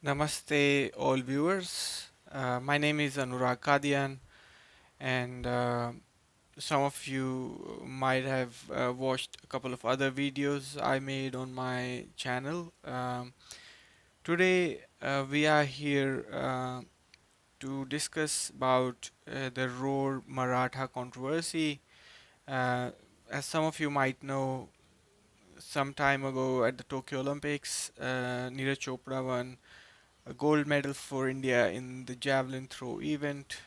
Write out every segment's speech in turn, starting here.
Namaste, all viewers. My name is Anurag Kadian, and some of you might have watched a couple of other videos I made on my channel. Today, we are here to discuss about the Ror Maratha controversy. Uh, as some of you might know, some time ago at the Tokyo Olympics, Neeraj Chopra won a gold medal for India in the javelin throw event.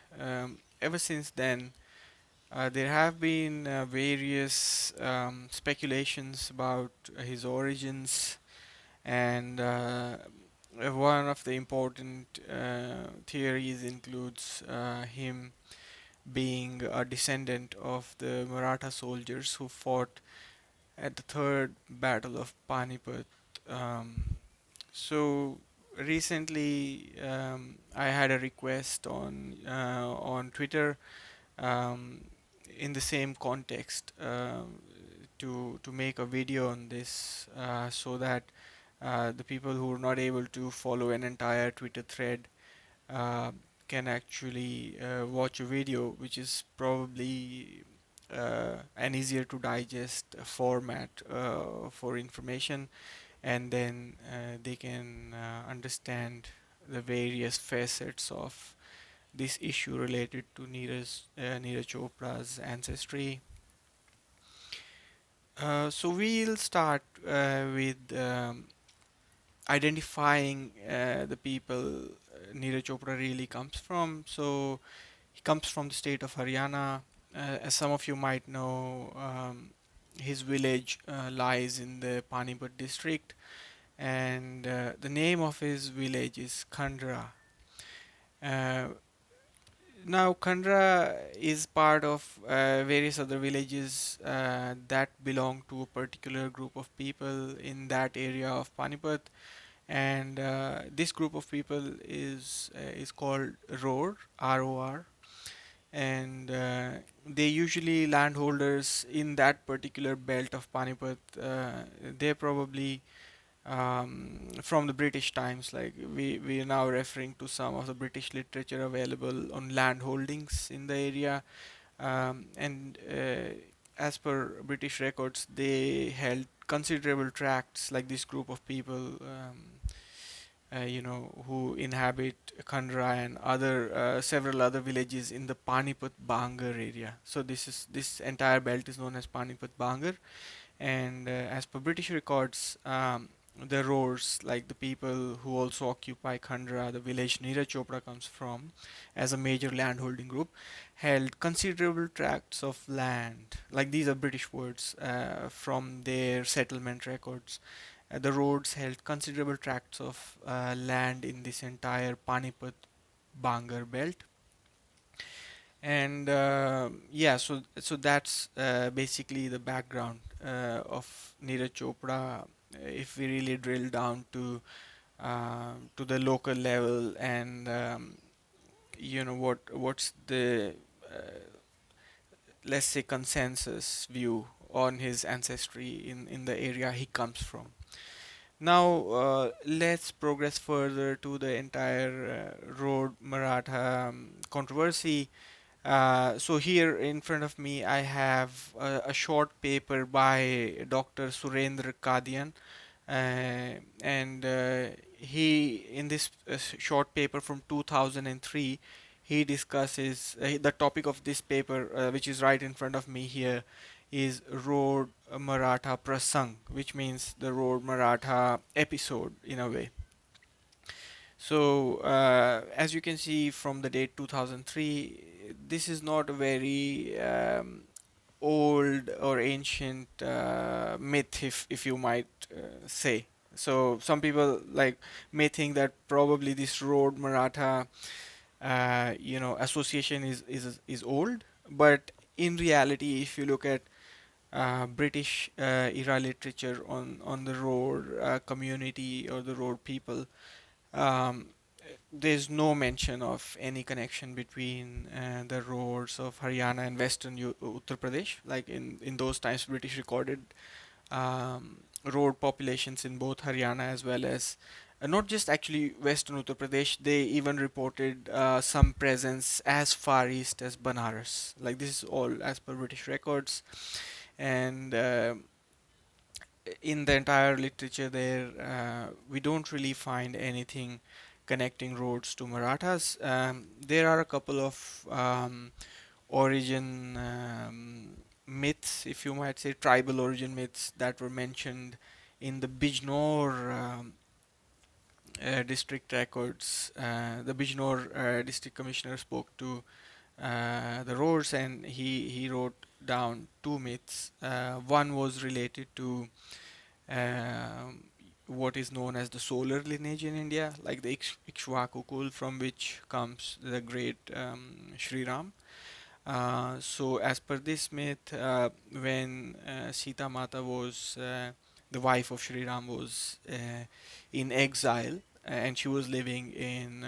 Ever since then, there have been various speculations about his origins, and one of the important theories includes him being a descendant of the Maratha soldiers who fought at the Third Battle of Panipat. Um, so recently, I had a request on Twitter, um, in the same context, to make a video on this, so that the people who are not able to follow an entire Twitter thread uh, can actually watch a video, which is probably an easier to digest format for information, and then they can understand the various facets of this issue related to Neeraj Chopra's ancestry. So we'll start with identifying the people Neeraj Chopra really comes from. So he comes from the state of Haryana. As some of you might know, his village lies in the Panipat district, and the name of his village is Khandra. Uh, Now, Khandra is part of various other villages that belong to a particular group of people in that area of Panipat, and this group of people is called Ror, R-O-R, and they usually landholders in that particular belt of Panipat. They're probably from the British times. Like we are now referring to some of the British literature available on land holdings in the area, and as per British records, they held considerable tracts. Like this group of people, who inhabit Khandra and other several other villages in the Panipat Bangar area. So this entire belt is known as Panipat Bangar, and as per British records, the Rors, like the people who also occupy Khandra, the village Neeraj Chopra comes from, as a major landholding group, held considerable tracts of land. Like these are British words from their settlement records. The Rors held considerable tracts of land in this entire Panipat Bangar belt, and yeah, so that's basically the background of Neeraj Chopra. If we really drill down to the local level, and what's the let's say consensus view on his ancestry in the area he comes from. Now, let's progress further to the entire Ror Maratha controversy. So here in front of me, I have a short paper by Dr. Surendra Kadian, and he, in this short paper from 2003, he discusses the topic of this paper, which is right in front of me here, is Ror Maratha Prasang, which means the Ror Maratha episode in a way. So, as you can see from the date 2003, this is not a very old or ancient myth, if you might say. So, some people may think that probably this Ror Maratha, association is old, but in reality, if you look at British era literature on the Ror community or the Ror people, um, there's no mention of any connection between the roads of Haryana and Western Uttar Pradesh. Like in those times, British recorded road populations in both Haryana as well as not just actually Western Uttar Pradesh, they even reported some presence as far east as Banaras. Like this is all as per British records, and in the entire literature there, we don't really find anything connecting roads to Marathas. There are a couple of origin myths, if you might say, tribal origin myths that were mentioned in the Bijnor district records. The Bijnor district commissioner spoke to the roads, and he wrote down two myths. One was related to um, what is known as the solar lineage in India, like the Ikshvaku kul from which comes the great Sri Ram. So, as per this myth, when Sita Mata was the wife of Sri Ram was in exile, and she was living in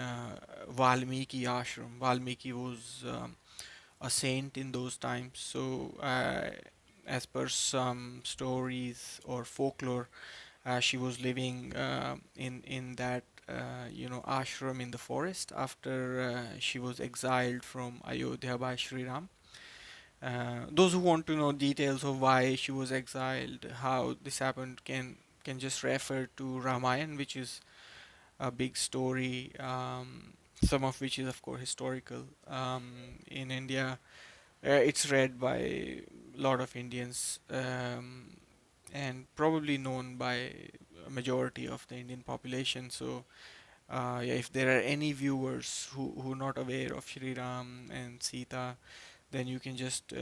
Valmiki ashram. Valmiki was a saint in those times. So, as per some stories or folklore, she was living in that ashram in the forest after she was exiled from Ayodhya by Sri Ram. Those who want to know details of why she was exiled, how this happened, can just refer to Ramayan, which is a big story, some of which is of course historical. In India, it's read by a lot of Indians, and probably known by a majority of the Indian population. So, yeah, if there are any viewers who are not aware of Sri Ram and Sita, then you can just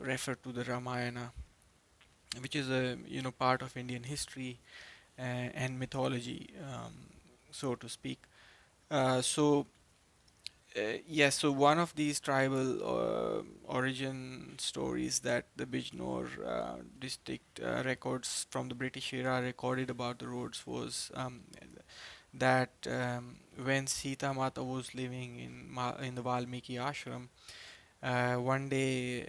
refer to the Ramayana, which is a part of Indian history and mythology, so to speak. So yes, so one of these tribal origin stories that the Bijnor district records from the British era recorded about the roads was that when Sita Mata was living in the Valmiki ashram, one day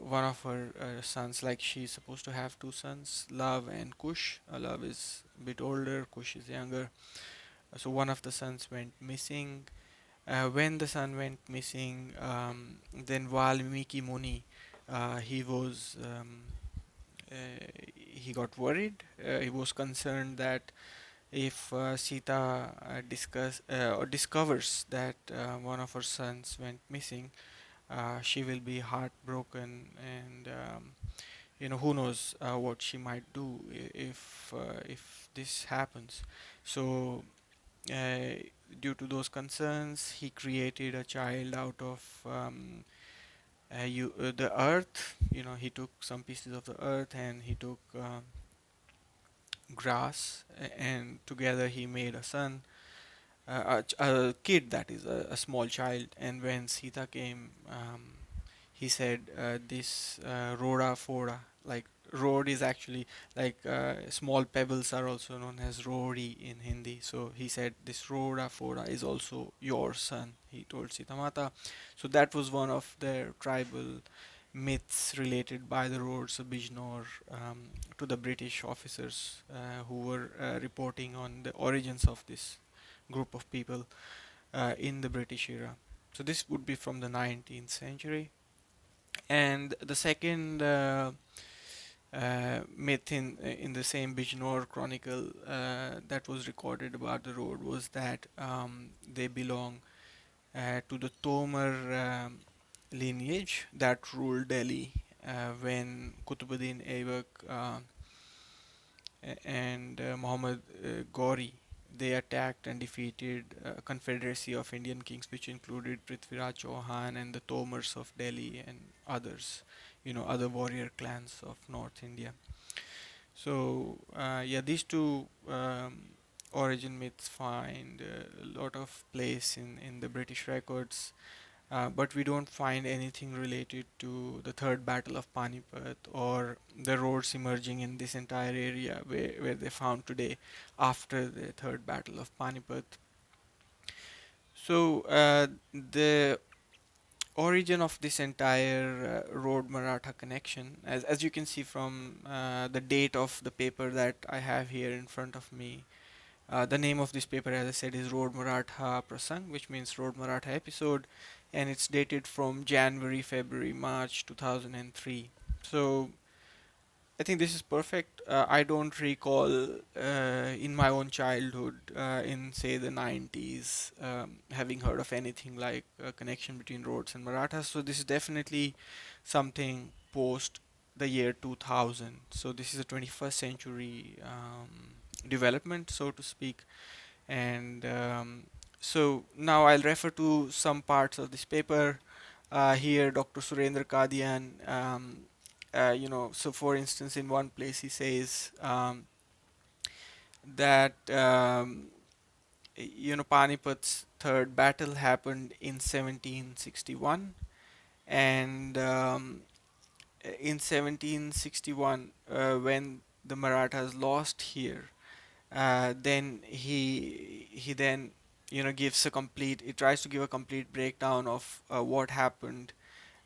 one of her sons, like she's supposed to have two sons, Love and Kush. Love is a bit older, Kush is younger. So one of the sons went missing. When the son went missing, then Valmiki Muni, he was uh, he got worried. He was concerned that if Sita or discovers that one of her sons went missing, she will be heartbroken, and who knows what she might do if this happens. So uh, due to those concerns, he created a child out of the earth. He took some pieces of the earth and he took grass, and together he made a son, a kid, that is a small child. And when Sita came, he said this Roda Foda, like road is actually like small pebbles are also known as Rori in Hindi. So he said this Roda Foda is also your son, he told Sita Mata. So that was one of their tribal myths related by the roads of Bijnor to the British officers who were reporting on the origins of this group of people in the British era. So this would be from the 19th century. And the second myth in the same Bijnor chronicle that was recorded about the road was that they belong to the Tomar lineage that ruled Delhi when Qutbuddin Aibak and Muhammad Ghori, they attacked and defeated a confederacy of Indian kings, which included Prithviraj Chauhan and the Tomars of Delhi and others, other warrior clans of North India. So yeah, these two origin myths find a lot of place in the British records, but we don't find anything related to the Third Battle of Panipat or the roads emerging in this entire area where they found today after the Third Battle of Panipat. So the origin of this entire Road Maratha connection, as you can see from the date of the paper that I have here in front of me, The name of this paper, as I said, is Ror Maratha Prasan, which means Ror Maratha episode, and it's dated from January, February, March 2003. So I think this is perfect. I don't recall in my own childhood, in say the 90s, having heard of anything like a connection between roads and Marathas. So this is definitely something post the year 2000. So this is a 21st century development, so to speak. And so now I'll refer to some parts of this paper. Here, Dr. Surendra Kadian, so for instance, in one place he says that Panipat's third battle happened in 1761, and in 1761, when the Marathas lost here, then he then gives a complete. He tries to give a complete breakdown of what happened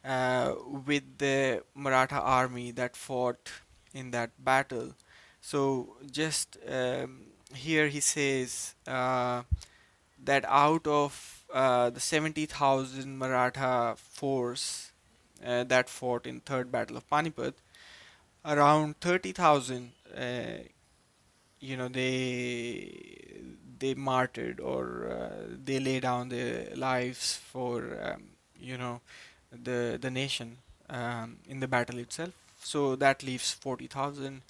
uh, with the Maratha army that fought in that battle. So just here he says that out of the 70,000 Maratha force that fought in third battle of Panipat, around 30,000 they martyred, or they lay down their lives for you know the nation in the battle itself. So that leaves 40,000.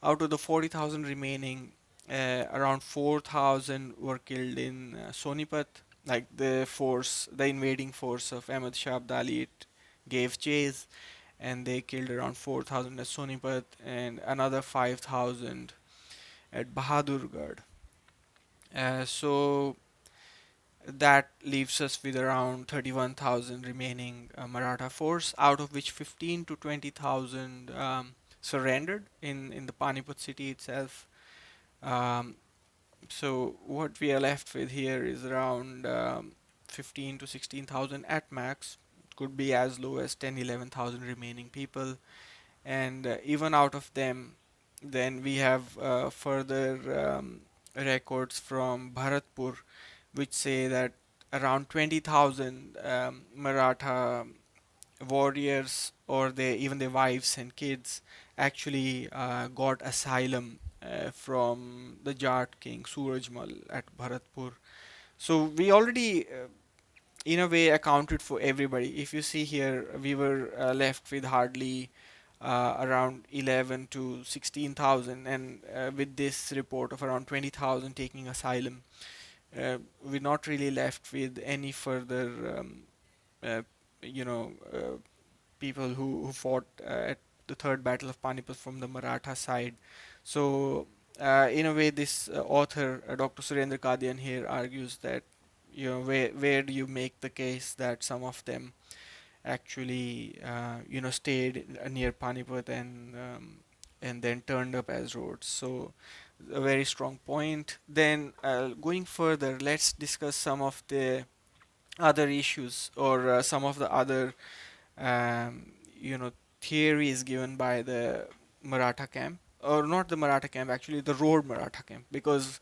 Out of the 40,000 remaining, around 4,000 were killed in Sonipat, like the invading force of Ahmad Shah Abdali. It gave chase, and they killed around 4,000 at Sonipat and another 5,000 at Bahadurgarh. So that leaves us with around 31,000 remaining Maratha force, out of which 15 to 20,000 surrendered in the Panipat city itself. Um, so what we are left with here is around 15 to 16,000 at max. It could be as low as 10, 11,000 remaining people, and even out of them, then we have further records from Bharatpur, which say that around 20,000 Maratha warriors, or even their wives and kids, actually got asylum from the Jat king Surajmal at Bharatpur. So we already in a way accounted for everybody. If you see here, we were left with hardly around 11 to 16,000, and with this report of around 20,000 taking asylum, we're not really left with any further, uh, you know, uh, people who fought at the third battle of Panipat from the Maratha side. So, in a way, this author, Dr. Surendra Kadian, here argues that where do you make the case that some of them actually stayed near Panipat and then turned up as roads. So a very strong point. Then going further, let's discuss some of the other issues, or some of the other um, you know theories given by the Maratha camp, or not the Maratha camp, actually the Ror Maratha camp, because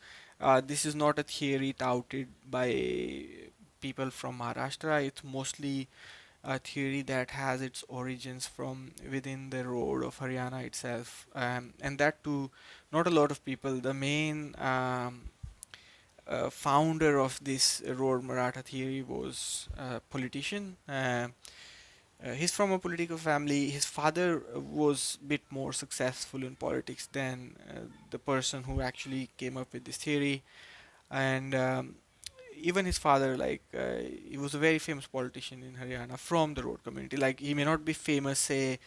this is not a theory touted by people from Maharashtra. It's mostly a theory that has its origins from within the road of Haryana itself, and that too, not a lot of people. The main founder of this Ror Maratha theory was a politician. He's from a political family. His father was a bit more successful in politics than the person who actually came up with this theory, and even his father, like he was a very famous politician in Haryana from the road community. Like he may not be famous, say,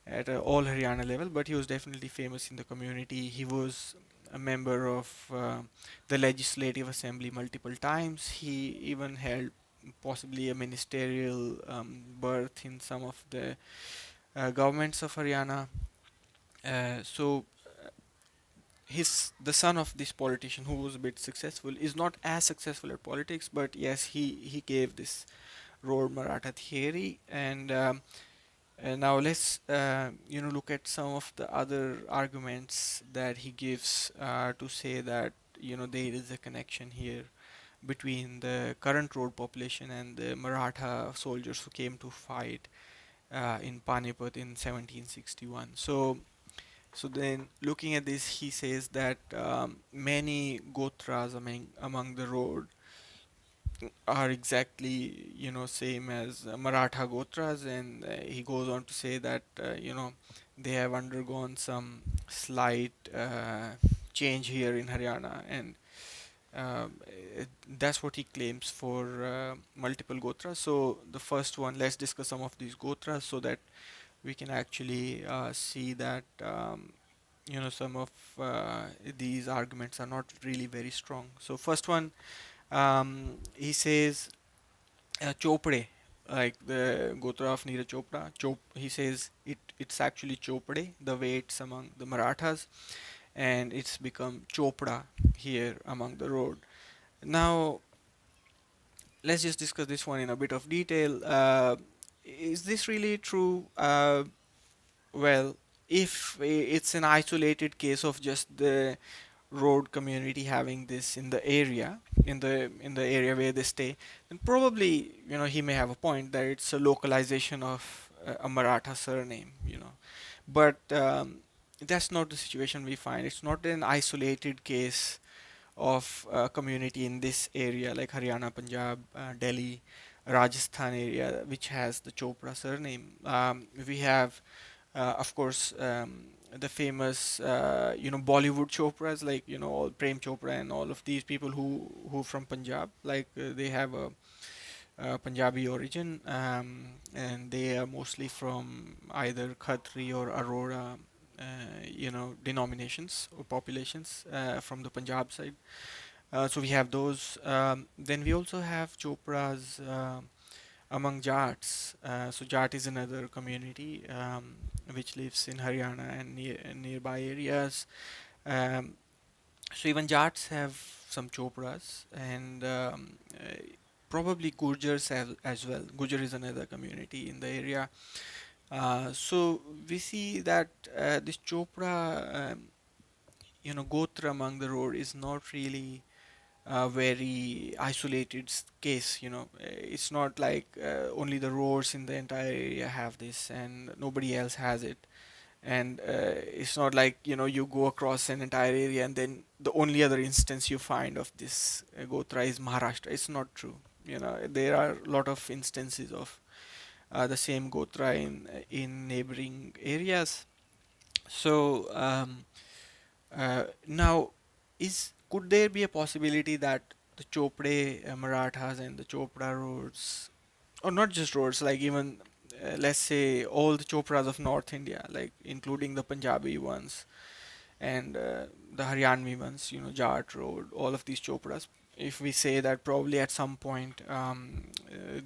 at all Haryana level, but he was definitely famous in the community. He was a member of the Legislative Assembly multiple times. He even held possibly a ministerial berth in some of the governments of Haryana. So his the son of this politician who was a bit successful is not as successful at politics, but yes, he gave this Ror Maratha theory. And now let's look at some of the other arguments that he gives to say that there is a connection here between the current road population and the Maratha soldiers who came to fight in Panipat in 1761. So then, looking at this, he says that many gotras among the road are exactly same as Maratha gotras, and he goes on to say that they have undergone some slight change here in Haryana, and that's what he claims for multiple gotras. So the first one, let's discuss some of these gotras so that we can actually see that some of these arguments are not really very strong. So first one, he says Chopre, like the Gotra of Neeraj Chopra. He says it's actually Chopre, the way it's among the Marathas, and it's become Chopra here among the road. Now, let's just discuss this one in a bit of detail. Is this really true? Well, if it's an isolated case of just the road community having this in the area, in the area where they stay, then probably he may have a point that it's a localization of a Maratha surname, but that's not the situation we find. It's not an isolated case of community in this area like Haryana, Punjab, Delhi, Rajasthan area, which has the Chopra surname. We have, of course, the famous, Bollywood Chopras, like all Prem Chopra and all of these people who from Punjab, like they have a Punjabi origin, and they are mostly from either Khatri or Aurora, denominations or populations from the Punjab side. So we have those. Then we also have Chopras among Jats. So Jat is another community which lives in Haryana and nearby areas. Um, so even Jats have some Chopras, and probably Gurjars as well. Gurjar is another community in the area. So we see that this Chopra, Gotra among the road is not really a very isolated case. It's not like only the roads in the entire area have this and nobody else has it. And it's not like you go across an entire area and then the only other instance you find of this Gotra is Maharashtra. It's not true. There are a lot of instances of the same Gotra in neighboring areas. So now, is could there be a possibility that the Chopre Marathas and the Chopra roads, or not just roads, like even let's say all the Chopras of North India, like including the Punjabi ones and the Haryanvi ones, Jat Road, all of these Chopras. If we say that probably at some point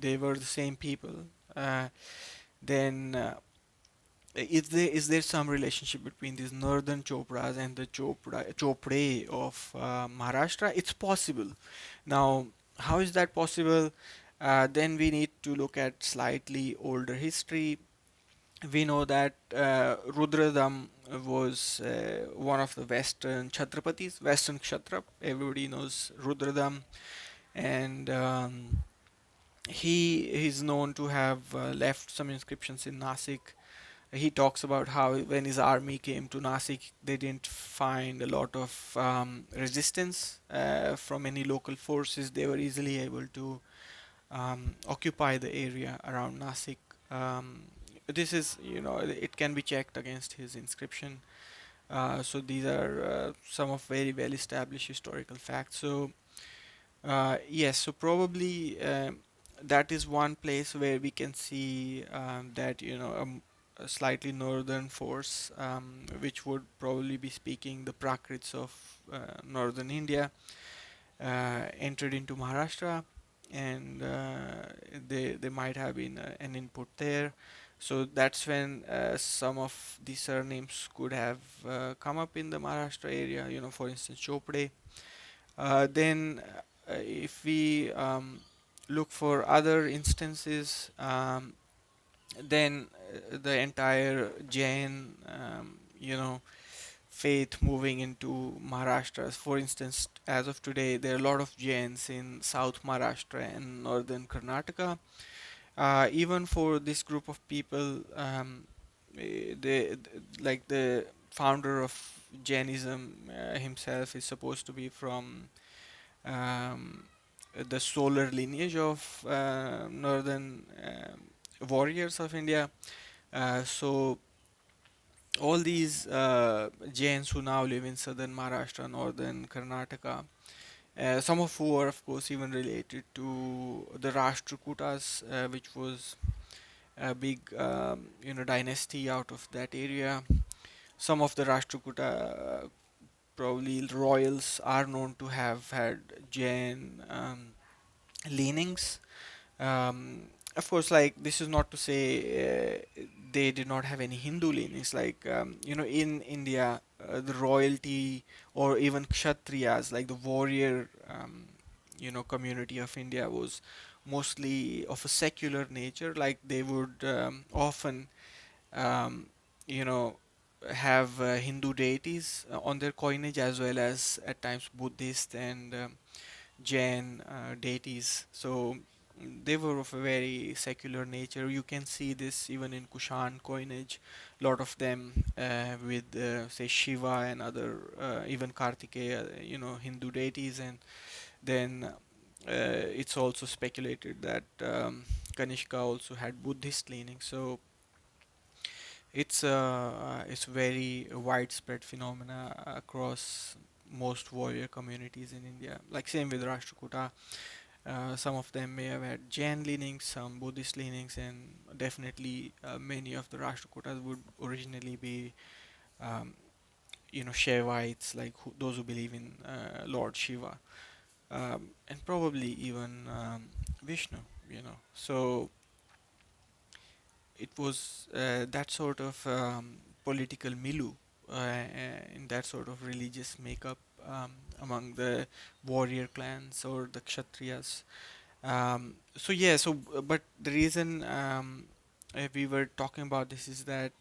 they were the same people, uh, then is there some relationship between these northern Chopras and the Chopre of Maharashtra? It's possible. Now, how is that possible? Then we need to look at slightly older history. We know that Rudradham was one of the Western Chatrapatis, Western Kshatrap. Everybody knows Rudradham, and he is known to have left some inscriptions in Nasik. He talks about how when his army came to Nasik, they didn't find a lot of resistance from any local forces. They were easily able to occupy the area around Nasik. Um, this is, it can be checked against his inscription. So these are some of very well established historical facts. So yes, so probably that is one place where we can see that a slightly northern force, which would probably be speaking the Prakrits of northern India, entered into Maharashtra, and they might have been an input there. So that's when some of the surnames could have come up in the Maharashtra area. For instance, Chopre. Then, if we look for other instances, then the entire Jain, faith moving into Maharashtra. For instance, as of today, there are a lot of Jains in South Maharashtra and northern Karnataka. Even for this group of people, like the founder of Jainism himself is supposed to be from um, the solar lineage of northern warriors of India. So all these Jains who now live in southern Maharashtra, northern Karnataka, some of who are of course even related to the Rashtrakutas, which was a big dynasty out of that area. Some of the Rashtrakuta probably royals are known to have had Jain leanings. Um, of course, like this is not to say they did not have any Hindu leanings. Like in India, the royalty or even Kshatriyas, like the warrior, community of India was mostly of a secular nature. Like they would often, um, you know, have Hindu deities on their coinage as well as at times Buddhist and Jain deities. So they were of a very secular nature. You can see this even in Kushan coinage. A lot of them with say Shiva and other even Kartikeya, Hindu deities, and then it's also speculated that Kanishka also had Buddhist leaning. So it's very widespread phenomena across most warrior communities in India. Like same with Rashtrakuta, some of them may have had Jain leanings, some Buddhist leanings, and definitely many of the Rashtrakutas would originally be, um, Shaivites, like those who believe in Lord Shiva, and probably even Vishnu. So it was that sort of political milieu in that sort of religious makeup among the warrior clans or the Kshatriyas. But the reason we were talking about this is that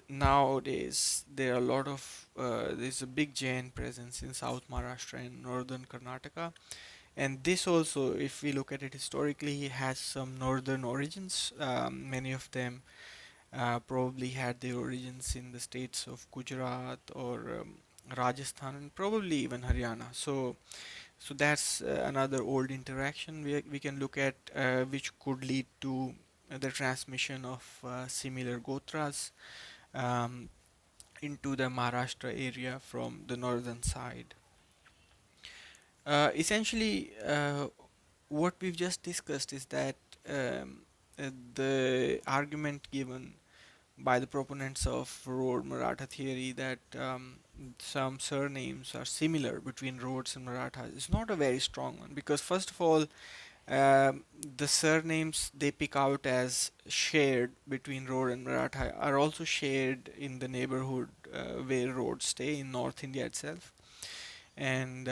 nowadays there are a lot of there's a big Jain presence in South Maharashtra and northern Karnataka, and this also, if we look at it historically, has some northern origins. Many of them probably had their origins in the states of Gujarat or Rajasthan and probably even Haryana. So that's another old interaction we can look at, which could lead to the transmission of similar gotras um, into the Maharashtra area from the northern side. Essentially, what we've just discussed is that um, the argument given by the proponents of Ror Maratha theory that some surnames are similar between Rods and Marathas is not a very strong one, because first of all, the surnames they pick out as shared between Ror and Maratha are also shared in the neighborhood where Rods stay in North India itself. And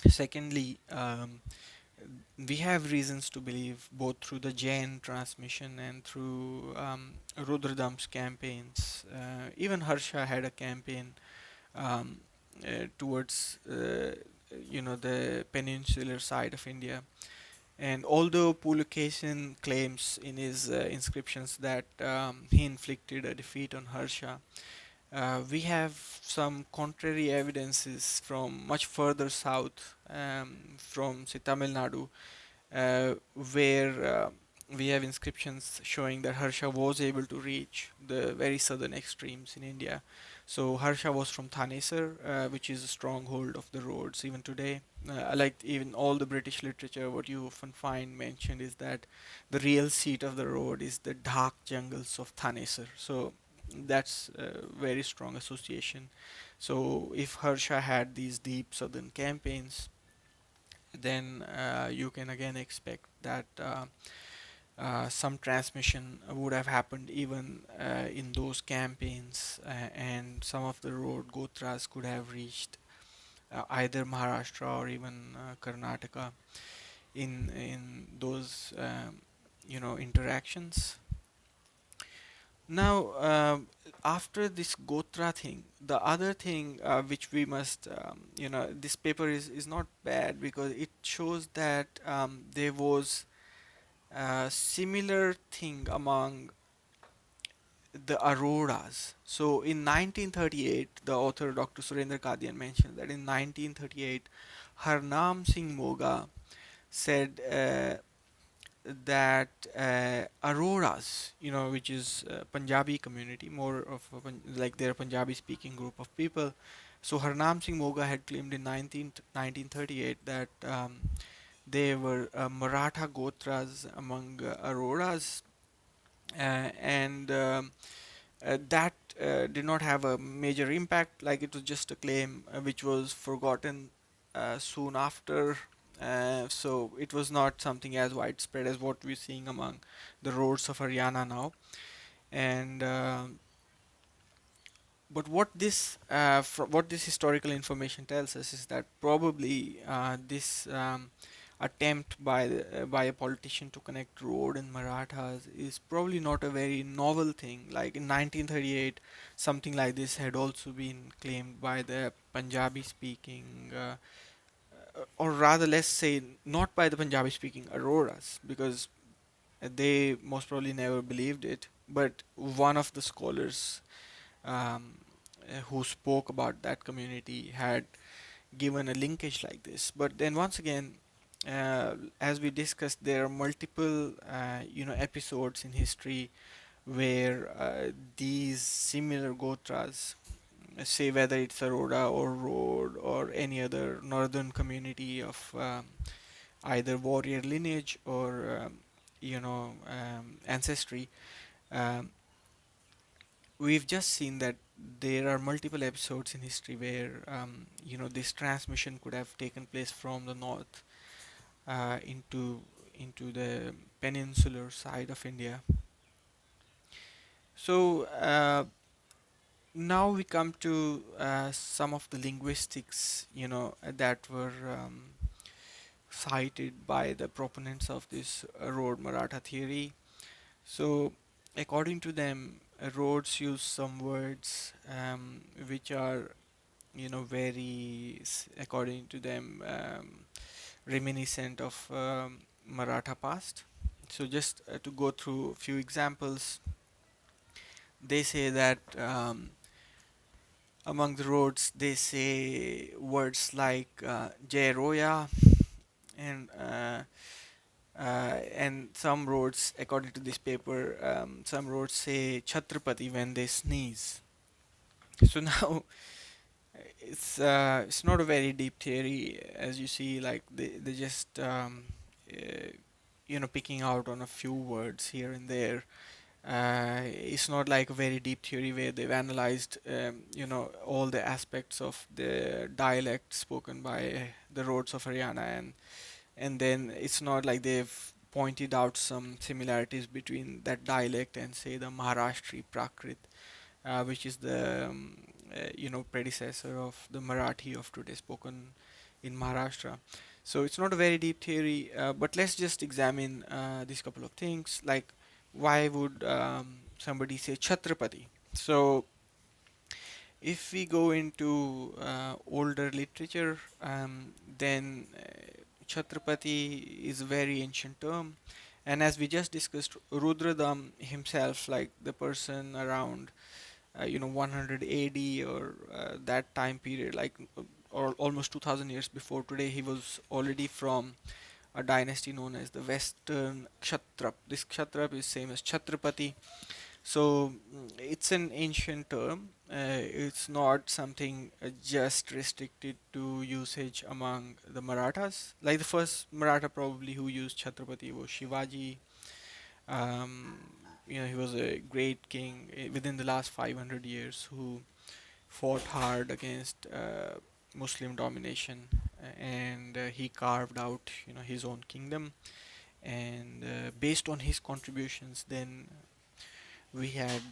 secondly, we have reasons to believe, both through the Jain transmission and through Rudradham's campaigns. Even Harsha had a campaign um, towards the peninsular side of India. And although Pulakeshin claims in his inscriptions that he inflicted a defeat on Harsha, we have some contrary evidences from much further south, from say Tamil Nadu, where we have inscriptions showing that Harsha was able to reach the very southern extremes in India. So Harsha was from Thanesar, which is a stronghold of the Roads even today. Like even all the British literature, what you often find mentioned is that the real seat of the road is the dark jungles of Thanesar. So that's a very strong association. So if Harsha had these deep southern campaigns, then you can again expect that some transmission would have happened even in those campaigns, and some of the road gotras could have reached either Maharashtra or even Karnataka in those interactions. Now, after this Gotra thing, the other thing which we must, this paper is not bad because it shows that there was a similar thing among the auroras. So in 1938, the author Dr. Surendra Kadian mentioned that in 1938, Harnam Singh Moga said that auroras, which is Punjabi community, more of like their Punjabi speaking group of people. So Harnam Singh Moga had claimed in 1938 that they were Maratha Gotras among auroras, and that did not have a major impact. Like it was just a claim which was forgotten soon after. So it was not something as widespread as what we're seeing among the roads of Haryana now. And but what this historical information tells us is that probably this attempt by a politician to connect road and Marathas is probably not a very novel thing. Like in 1938, something like this had also been claimed by the Punjabi speaking, or rather, let's say, not by the Punjabi speaking Auroras, because they most probably never believed it, but one of the scholars who spoke about that community had given a linkage like this. But then once again, as we discussed, there are multiple episodes in history where these similar gotras, say whether it's Aurora or Road or any other northern community of either warrior lineage or ancestry, um, we've just seen that there are multiple episodes in history where this transmission could have taken place from the north into the peninsular side of India. So now we come to some of the linguistics, that were cited by the proponents of this road Maratha theory. So, according to them, roads use some words which are, very, according to them, reminiscent of Maratha past. So, just to go through a few examples, they say that among the roads, they say words like Jai Roya and some roads, according to this paper, some roads say Chatrapati when they sneeze. So now it's not a very deep theory, as you see. Like they just uh, picking out on a few words here and there. It's not like a very deep theory where they've analyzed all the aspects of the dialect spoken by the roads of Haryana, and then it's not like they've pointed out some similarities between that dialect and say the Maharashtri Prakrit, which is the predecessor of the Marathi of today spoken in Maharashtra. So it's not a very deep theory, but let's just examine these couple of things. Like, why would somebody say Chatrapati? So if we go into older literature, then Chatrapati is a very ancient term, and as we just discussed, Rudradham himself, like the person around 100 AD or that time period, like or almost 2000 years before today, he was already from a dynasty known as the Western Kshatrap. This Kshatrap is same as Chatrapati. So it's an ancient term. It's not something just restricted to usage among the Marathas. Like the first Maratha probably who used Chatrapati was Shivaji. Um, he was a great king within the last 500 years who fought hard against Muslim domination, and he carved out his own kingdom. And based on his contributions, then we had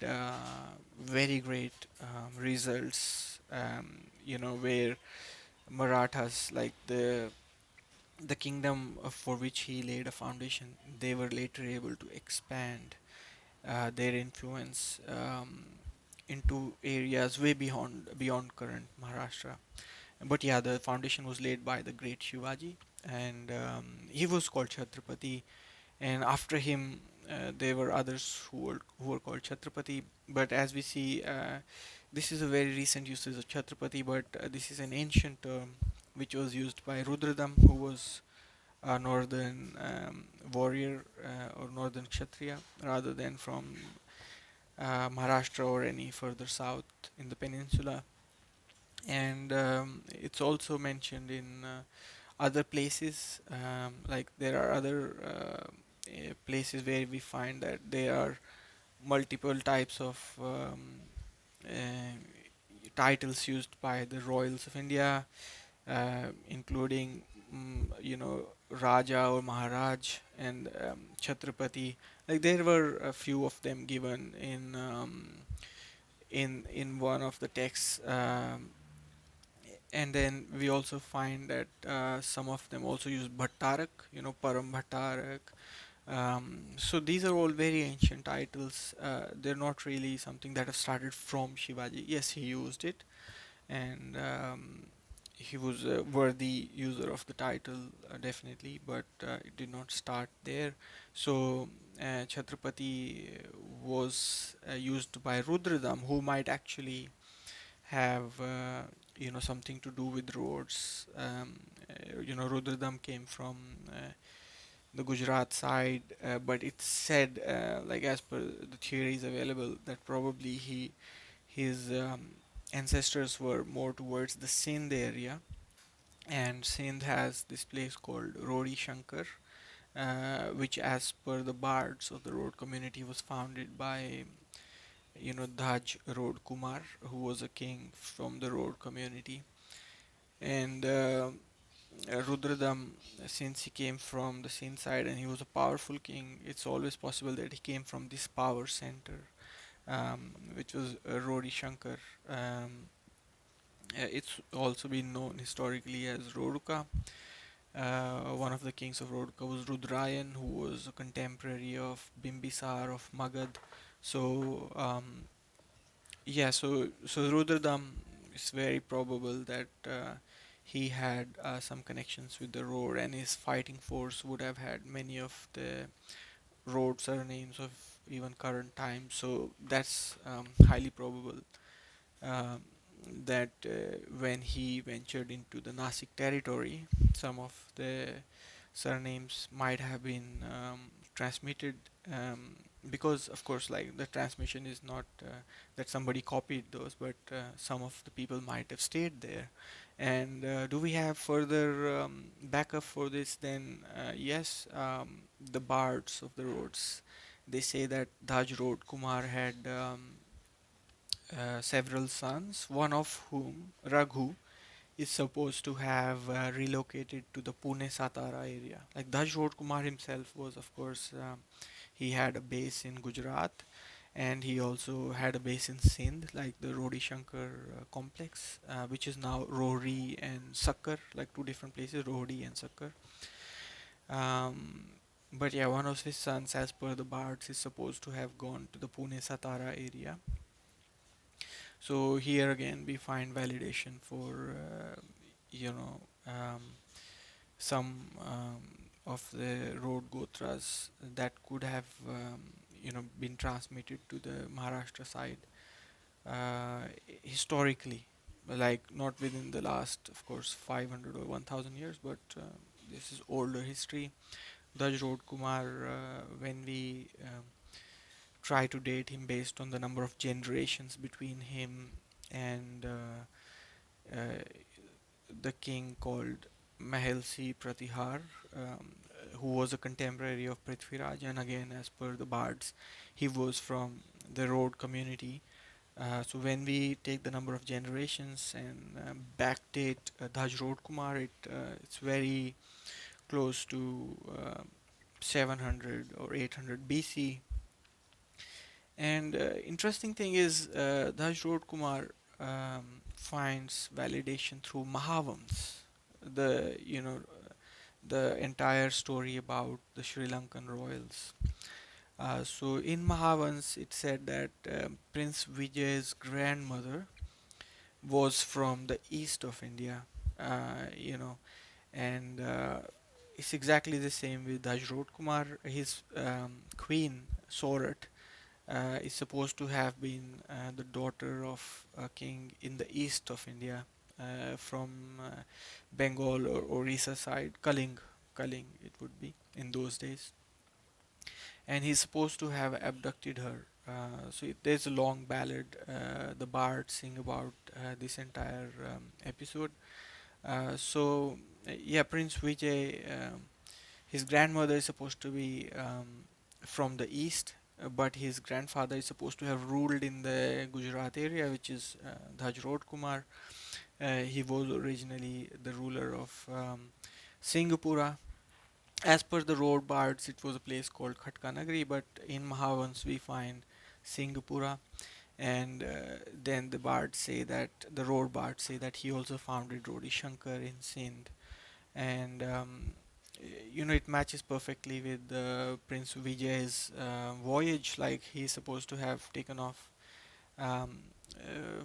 very great results. Where Marathas, like the kingdom for which he laid a foundation, they were later able to expand their influence into areas way beyond current Maharashtra. But yeah, the foundation was laid by the great Shivaji, and he was called Chatrapati. And after him, there were others who were called Chatrapati. But as we see, this is a very recent usage of Chatrapati, but this is an ancient term which was used by Rudradham, who was a northern warrior or northern Kshatriya, rather than from Maharashtra or any further south in the peninsula. And it's also mentioned in other places, like there are other places where we find that there are multiple types of titles used by the royals of India, including Raja or Maharaj and Chhatrapati. Like there were a few of them given in one of the texts, and then we also find that some of them also use Bhattarak, Param Bhattarak. So these are all very ancient titles. They're not really something that have started from Shivaji. Yes, he used it, and he was a worthy user of the title, definitely, but it did not start there. So Chhatrapati was used by Rudradham, who might actually have something to do with roads. Rudradham came from the Gujarat side, but it's said, like as per the theories available, that probably his ancestors were more towards the Sindh area, and Sindh has this place called Rori Shankar, which, as per the bards of the road community, was founded by Dhaj Roadkumar, who was a king from the road community, and Rudradham, since he came from the Sindh side and he was a powerful king, it's always possible that he came from this power center, which was Rori Shankar. It's also been known historically as Roruka. One of the kings of Roruka was Rudrayan, who was a contemporary of Bimbisar of Magad. So yeah, so Rudradam, it's very probable that he had some connections with the road, and his fighting force would have had many of the road surnames of even current times. So that's highly probable um, that when he ventured into the Nasik territory, some of the surnames might have been transmitted, because of course, like, the transmission is not that somebody copied those, but some of the people might have stayed there. And do we have further backup for this? Then yes, the bards of the roads, they say that Daj Road Kumar had several sons, one of whom, Raghu, is supposed to have relocated to the Pune Satara area. Like Daj Road Kumar himself was, of course, he had a base in Gujarat, and he also had a base in Sindh, like the Rodi Shankar complex, which is now Rohri and Sakkar, like two different places, Rohri and Sakkar. Um, but yeah, one of his sons, as per the bards, is supposed to have gone to the Pune Satara area. So here again we find validation for you know um, some of the road gotras that could have been transmitted to the Maharashtra side historically, like not within the last, of course, 500 or 1000 years, but this is older history. Daj Road Kumar, when we try to date him based on the number of generations between him and the king called Mahelsi Pratihar, who was a contemporary of Prithviraj, and again, as per the bards, he was from the road community. So when we take the number of generations and backdate Dhaj Road Kumar, it's very close to 700 or 800 BC. And interesting thing is, Dhaj Road Kumar finds validation through Mahavams, the the entire story about the Sri Lankan royals. So in Mahavans, it said that Prince Vijay's grandmother was from the east of India, you know, and it's exactly the same with Roadkumar. His queen, Sorat, is supposed to have been the daughter of a king in the east of India, from Bengal or Orissa side, Kaling it would be in those days, and he's supposed to have abducted her. There's a long ballad the bards sing about this entire episode. Yeah, Prince Vijay, his grandmother is supposed to be from the east, but his grandfather is supposed to have ruled in the Gujarat area, which is Dhaj Roadkumar. He was originally the ruler of Singapura. As per the road bards, it was a place called Khatkanagri, but in Mahavans we find Singapura, and then the road bards say that he also founded Rodi Shankar in Sindh, and it matches perfectly with Prince Vijay's voyage. Like he's supposed to have taken off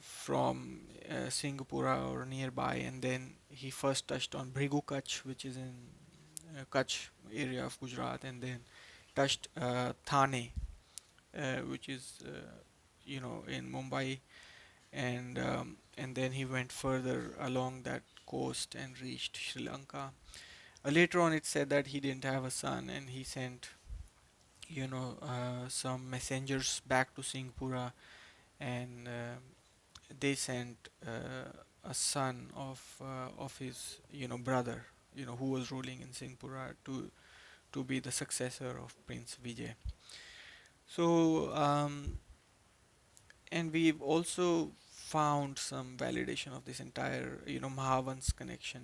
from Singapura or nearby, and then he first touched on Bhrigu Kutch, which is in Kutch area of Gujarat, and then touched Thane, which is in Mumbai, and then he went further along that coast and reached Sri Lanka. Later on, it said that he didn't have a son, and he sent some messengers back to Singapura, and they sent a son of his brother, who was ruling in Singapura, to be the successor of Prince Vijay. So, and we've also found some validation of this entire, Mahavan's connection,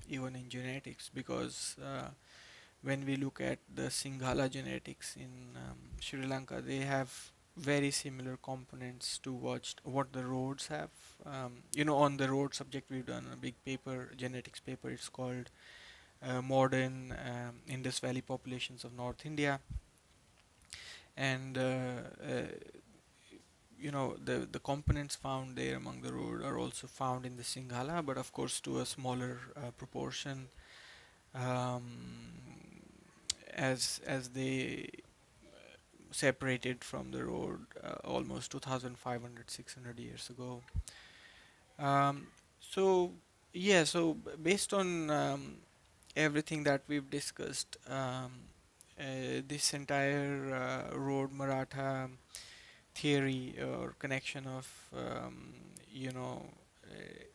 even in genetics, because when we look at the Sinhala genetics in Sri Lanka, they have very similar components to what the roads have. On the road subject, we've done a big paper, genetics paper. It's called Modern Indus Valley Populations of North India, and the components found there among the road are also found in the Singhala, but of course to a smaller proportion, um, as they separated from the road almost 2,500 600 years ago. Um, so based on everything that we've discussed, this entire road Maratha theory or connection of you know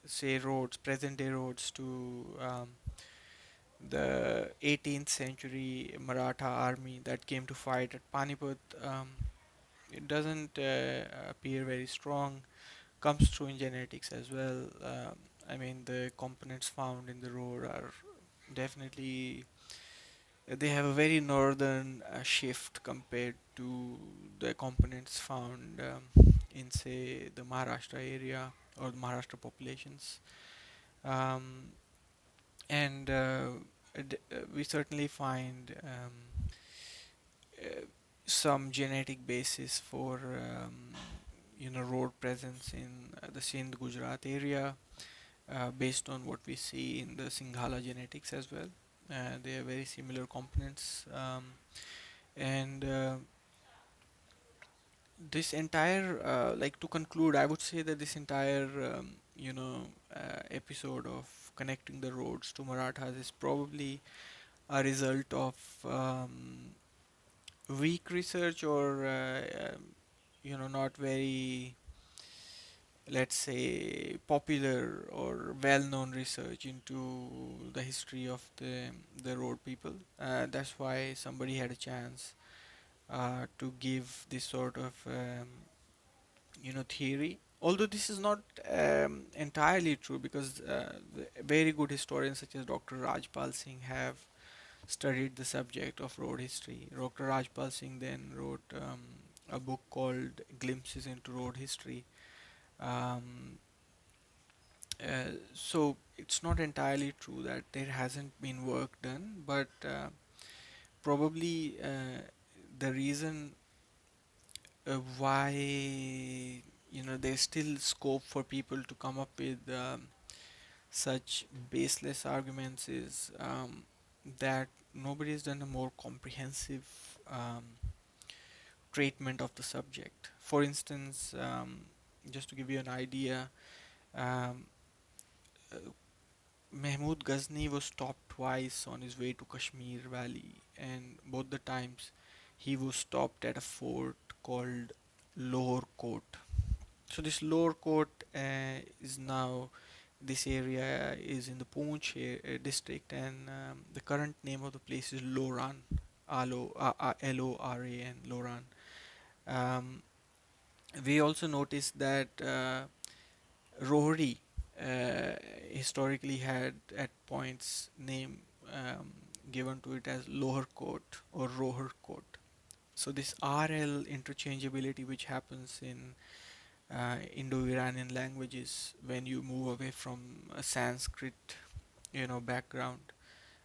say roads, present day roads, to the 18th century Maratha army that came to fight at Panipat, it doesn't appear very strong. Comes through in genetics as well. I mean, the components found in the road are definitely, they have a very northern shift compared to the components found in, say, the Maharashtra area or the Maharashtra populations. Um, and we certainly find uh, some genetic basis for road presence in the Sindh Gujarat area, based on what we see in the Singhala genetics as well. They are very similar components, and this entire like, to conclude, I would say that this entire episode of connecting the roads to Marathas is probably a result of weak research, or not very, let's say, popular or well-known research into the history of the road people. That's why somebody had a chance to give this sort of theory. Although this is not entirely true, because very good historians such as Dr. Rajpal Singh have studied the subject of road history. Dr. Rajpal Singh then wrote a book called Glimpses into Road History. Um, so it's not entirely true that there hasn't been work done, but probably the reason why there's still scope for people to come up with such baseless arguments is that nobody has done a more comprehensive um, treatment of the subject. For instance, just to give you an idea, um, uh, Mahmud Ghazni was stopped twice on his way to Kashmir Valley, and both the times he was stopped at a fort called Lahore Court. So this lower court is now this area is in the Poonch district, and the current name of the place is Loran, Loran, Loran. Um, we also noticed that Rohri historically had at points name um, given to it as Lower Court or Rohar Court. So this RL interchangeability, which happens in Indo-Iranian languages when you move away from a Sanskrit, background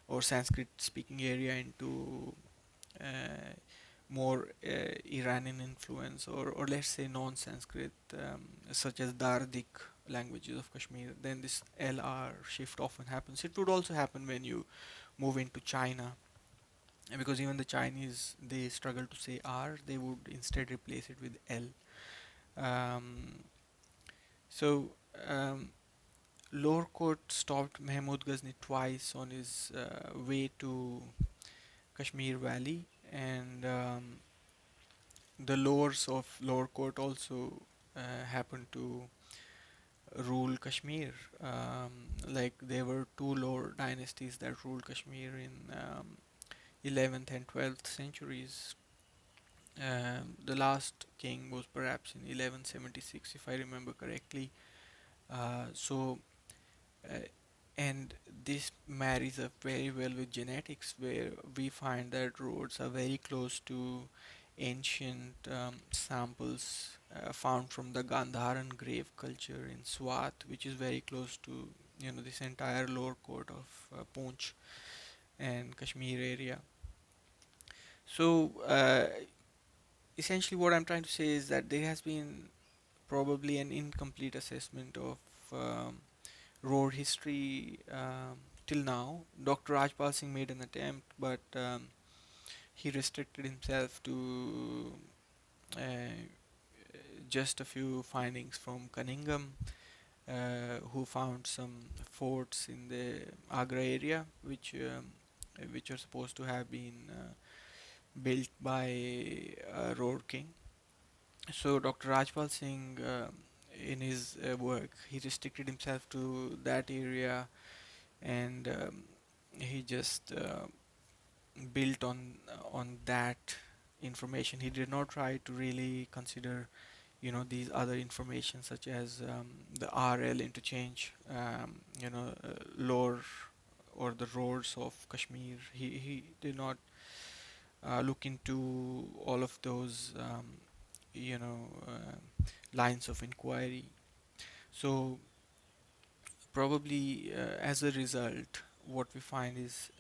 or Sanskrit-speaking area into more Iranian influence, or let's say non-Sanskrit, such as Dardik languages of Kashmir, then this LR shift often happens. It would also happen when you move into China, because even the Chinese, they struggle to say R, they would instead replace it with L. Um, so um, Lower Court stopped Mahmud Ghazni twice on his way to Kashmir Valley, and the lords of Lower Court also happened to rule Kashmir. Like there were two Lord dynasties that ruled Kashmir in 11th and 12th centuries. The last king was perhaps in 1176, if I remember correctly. So uh, and this marries up very well with genetics, where we find that roads are very close to ancient samples found from the Gandharan grave culture in Swat, which is very close to this entire lower court of Poonch and Kashmir area. So essentially, what I'm trying to say is that there has been probably an incomplete assessment of Ror history till now. Dr. Rajpal Singh made an attempt, but he restricted himself to just a few findings from Cunningham, who found some forts in the Agra area, which are supposed to have been built by Ror King. So Dr. Rajpal Singh, in his work, he restricted himself to that area, and he just built on that information. He did not try to really consider these other information, such as the RL interchange, lore or the roads of Kashmir. He did not look into all of those you know lines of inquiry. So probably as a result, what we find is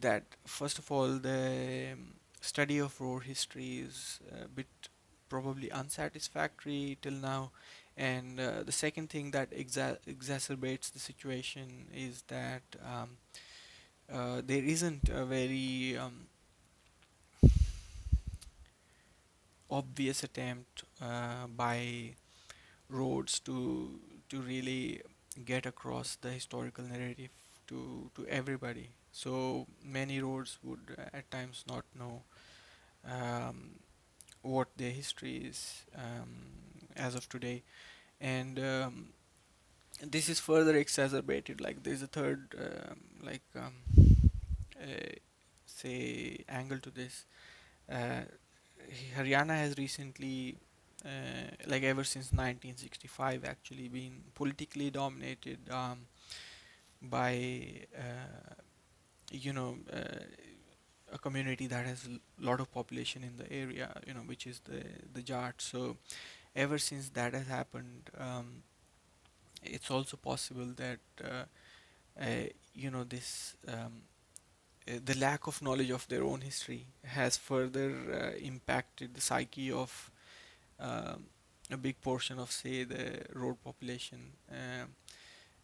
that first of all, the study of Ror history is a bit probably unsatisfactory till now, and the second thing that exacerbates the situation is that there isn't a very obvious attempt by roads to really get across the historical narrative to everybody. So many roads would at times not know um, what their history is as of today, and this is further exacerbated. Like there's a third uh, say angle to this. Uh, Haryana has recently, like ever since 1965, actually been politically dominated by you know uh, a community that has a lot of population in the area, which is the Jat. So ever since that has happened, it's also possible that this the lack of knowledge of their own history has further impacted the psyche of um, a big portion of, say, the road population,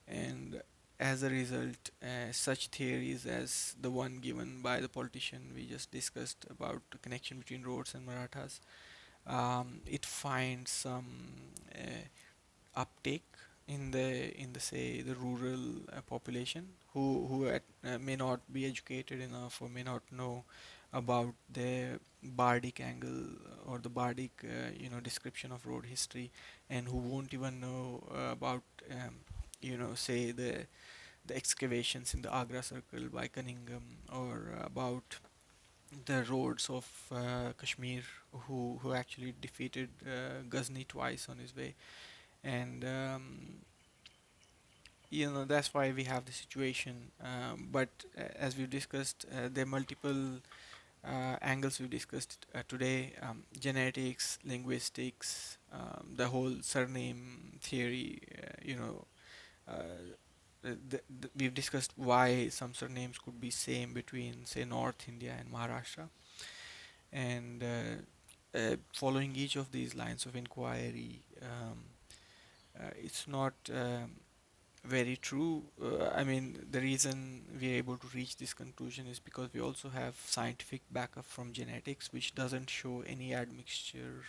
and as a result, such theories as the one given by the politician we just discussed about the connection between roads and Marathas, it finds some uptake in the, say, the rural population who may not be educated enough or may not know about the bardic angle or the bardic description of road history, and who won't even know about say the excavations in the Agra Circle by Cunningham, or about the roads of Kashmir, who actually defeated Ghazni twice on his way. And that's why we have the situation. But as we've discussed, there are multiple angles we discussed today: genetics, linguistics, the whole surname theory. We've discussed why some surnames could be same between, say, North India and Maharashtra, and following each of these lines of inquiry, it's not very true. I mean, the reason we are able to reach this conclusion is because we also have scientific backup from genetics, which doesn't show any admixture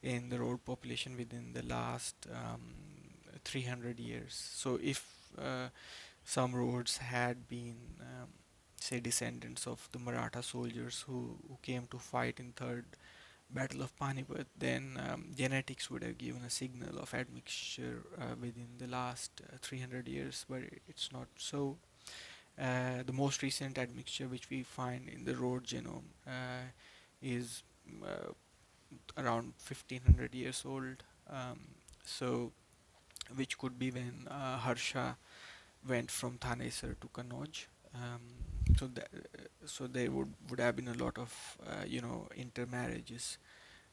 in the road population within the last 300 years. So if some roads had been, say, descendants of the Maratha soldiers who came to fight in Third Battle of Panipat, then genetics would have given a signal of admixture within the last 300 years, but it's not so. The most recent admixture which we find in the road genome is around 1500 years old. Um, so, which could be when Harsha went from Thanesar to Kannauj. So, so there would have been a lot of intermarriages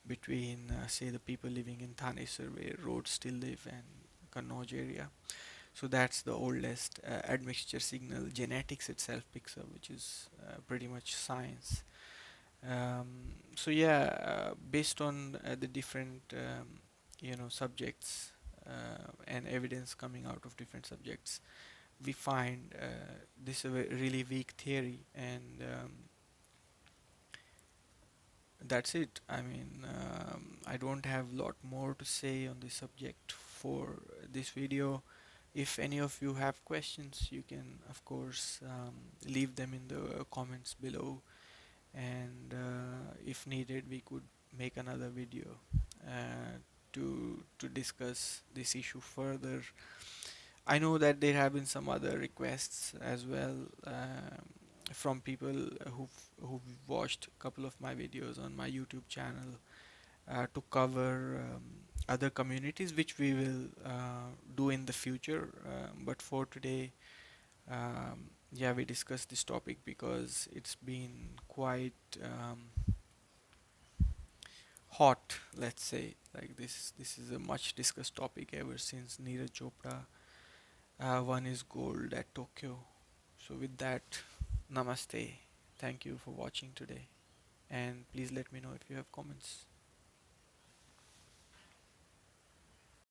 between, say, the people living in Thanesar, where roads still live, and Kannauj area. So that's the oldest admixture signal genetics itself picks up, which is pretty much science. So yeah, based on the different subjects and evidence coming out of different subjects, we find this a really weak theory, and that's it. I mean, I don't have a lot more to say on this subject for this video. If any of you have questions, you can, of course, leave them in the comments below, and if needed, we could make another video to discuss this issue further. I know that there have been some other requests as well from people who've watched a couple of my videos on my YouTube channel to cover other communities, which we will do in the future. But for today, yeah, we discussed this topic because it's been quite hot, let's say. Like this is a much discussed topic ever since Neeraj Chopra won his gold at Tokyo. So with that, namaste. Thank you for watching today, and please let me know if you have comments.